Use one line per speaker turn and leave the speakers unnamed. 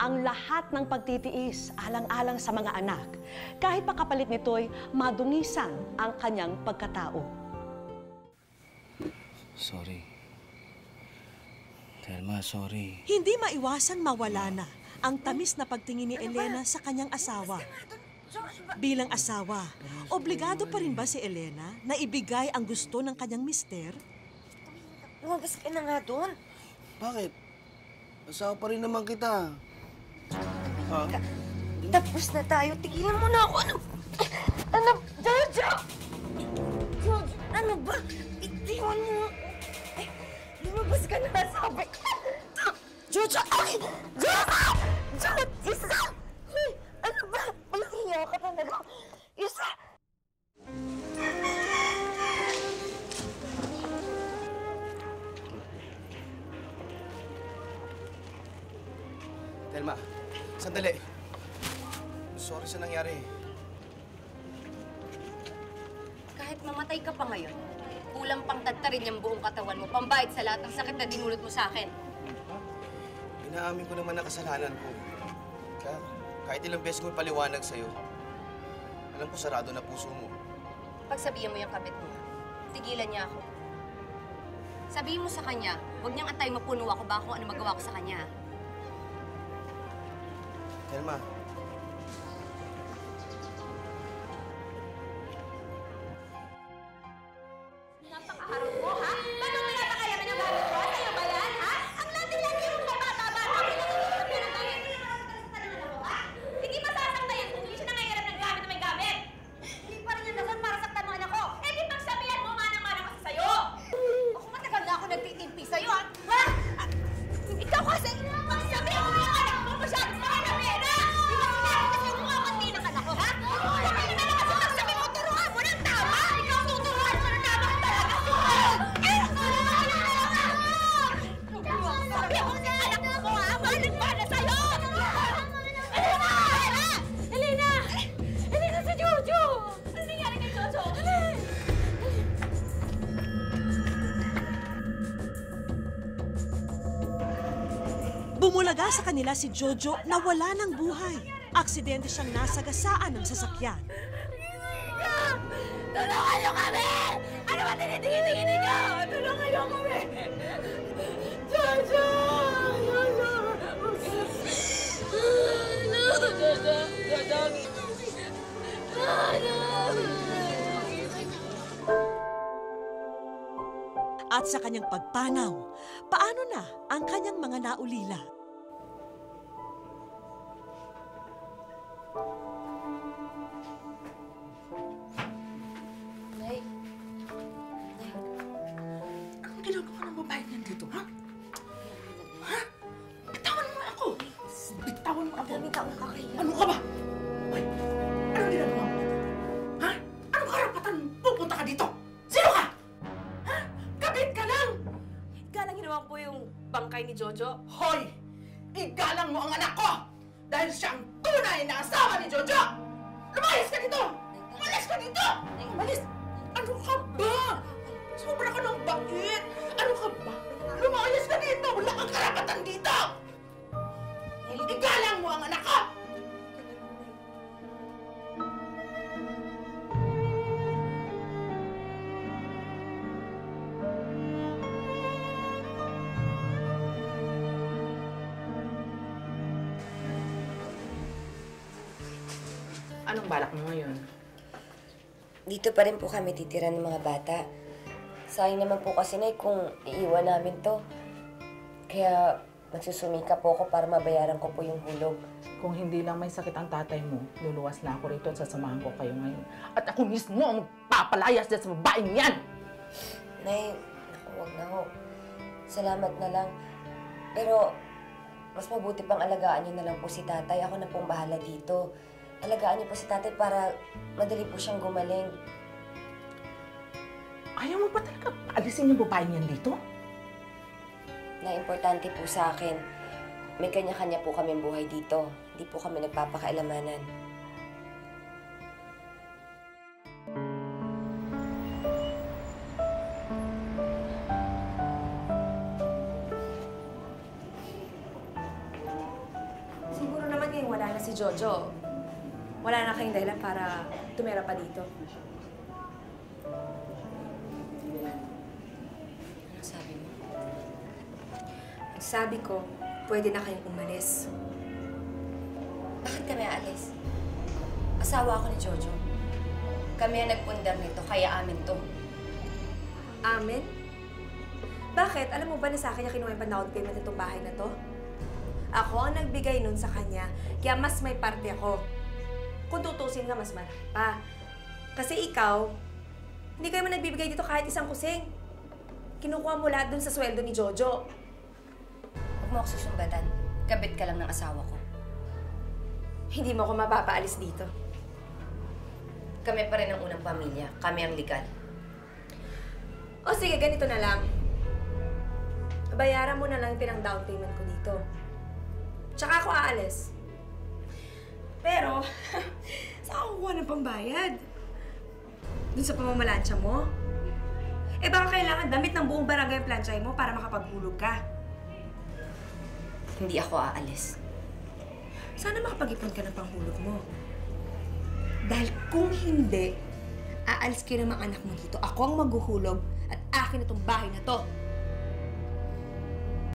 ang lahat ng pagtitiis alang-alang sa mga anak, kahit pa kapalit nito'y madungisan ang kanyang pagkatao.
Sorry. Thelma, sorry.
Hindi maiwasang mawala na ang tamis na pagtingin ni Elena sa kanyang asawa. Bilang asawa, obligado pa rin ba si Elena na ibigay ang gusto ng kanyang mister?
Lumabas ka na nga doon.
Bakit? Asawa pa rin naman kita.
Tapos na tayo. Tigilan mo na ako. Ano? Jojo! Jojo, ano ba? Itiwan mo. Lumabas ka na, sabi. Jojo! Ay! Jojo! Jojo! Isa! Ano ba? Walang hiya ka talaga. Isa!
Thelma, sandali. Sorry sa nangyari.
Kahit mamatay ka pa ngayon, kulang pang tadtarin yung buong katawan mo, pambayad sa lahat ng sakit na dinulot mo sa akin.
Inaamin ko naman ang kasalanan ko. Kaya kahit ilang beses ko paliwanag sa'yo, alam ko sarado na puso mo.
Pagsabihan mo yung kabit mo, tigilan niya ako. Sabihin mo sa kanya, huwag niyang antay mapuno ako ba kung ano magawa ko sa kanya.
Thelma.
Napakaharap mo, ha? Ba't mo pinapakayaman yung gamit ko? Sa'yo ba yan, ha? Ang landi-landi mo kay bata-bata, pinag-iisip ka ng gamit. Hindi masasaktayan kung hindi siya nangyayaram ng gamit na may gamit. Hindi pa rin yung dason para saktan mo anak ko. Eh, di pagsabihan mo manang-manang kasi sa'yo. Ako matagal na ako nagtitimpi sa'yo, ha? Ha? Ikaw kasi, pagsabihan mo yung anak mo, masyadong mahal na pera. Di ba sinabi kasi yung mga ng anak ko, ha? Sabihin na lang kasi pagsabi mo, turuan mo ng tama. Ikaw tuturuan mo ng tama talaga. Sabi ako sa anak mo, ha? Mahalag-mana sa'yo! Elena! Elena, si Jojo! Ano nangyari kay Jojo?
Bumulaga sa kanila si Jojo na wala ng buhay. Aksidente siyang nasagasaan ng sasakyan.
Tulungan niyo kami! Ano ba tinitingin ninyo? Tulungan niyo kami! Jojo! Jojo! Jojo! Jojo!
At sa kanyang pagpanaw, paano na ang kanyang mga naulila?
Nay.
Anong ginagawa ng babae niyan dito, ha? Ha? Bitawan mo ako! Bitawan mo ako!
Daming taong kakahiya.
Ano ka ba? Hoy, anong ginagawa mo dito? Ha? Anong karapatan pupunta ka dito? Sino ka? Ha? Kabit ka lang!
Galang ginawa po yung bangkay ni Jojo.
Hoy! Igalang mo ang anak ko! Dahil siya ang tunay na asawa ni Jojo! Lumayas ka dito! Umalis ka dito! Umalis! Ano ka ba? Sobra ka ng bait! Ano ka ba? Lumayas ka dito! Wala kang karapatan dito! Igalang mo ang anak ko! Anong balak mo ngayon?
Dito pa rin po kami titira ng mga bata. Sayang naman po kasi, Nay, kung iiwan namin to. Kaya nagsusumika po ako para mabayaran ko po yung hulog.
Kung hindi lang may sakit ang tatay mo, luluwas na ako rito at sasamahan ko kayo ngayon. At ako mismo ang papalayas dyan sa babaeng yan!
Nay, naku, huwag na ho. Salamat na lang. Pero mas mabuti pang alagaan niyo na lang po si tatay. Ako na pong bahala dito. Alagaan niyo po si tatay para madali po siyang gumaling.
Ayaw mo ba talaga paalisin yung babaeng yan dito?
Na importante po sa akin, may kanya-kanya po kaming buhay dito. Hindi po kami nagpapakailamanan.
si Jojo, wala na kayong dahilan para tumira pa dito.
Ano sabi mo? Ang sabi ko, pwede na kayong umalis. Bakit kami aalis? Asawa ako ni Jojo. Kami ang nagpundar nito, kaya amin to.
Amin? Bakit? Alam mo ba na sa akin niya kinuha yung pan-down payment itong bahay na to? Ako ang nagbigay nun sa kanya, kaya mas may parte ako. Kung tutusin nga, mas malaki pa. Kasi ikaw, hindi kayo man nagbibigay dito kahit isang kusing. Kinukuha mo lahat dun sa sweldo ni Jojo.
Huwag mo ako susumbatan. Kabit ka lang ng asawa ko.
Hindi mo ako mapapaalis dito.
Kami pa rin ang unang pamilya. Kami ang legal.
O sige, ganito na lang. Bayaran mo na lang yung pinang-down payment ko dito. Tsaka ako aalis. Pero, saan ako kukuha ng pambayad? Dun sa pamamalansya mo? Eh baka kailangan damit ng buong barangay ang plansyahin mo para makapaghulog ka.
Hindi ako aalis.
Sana makapag-ipon ka ng panghulog mo. Dahil kung hindi, aalis kayo ng mga anak mo dito. Ako ang maghuhulog at akin na tong bahay na to.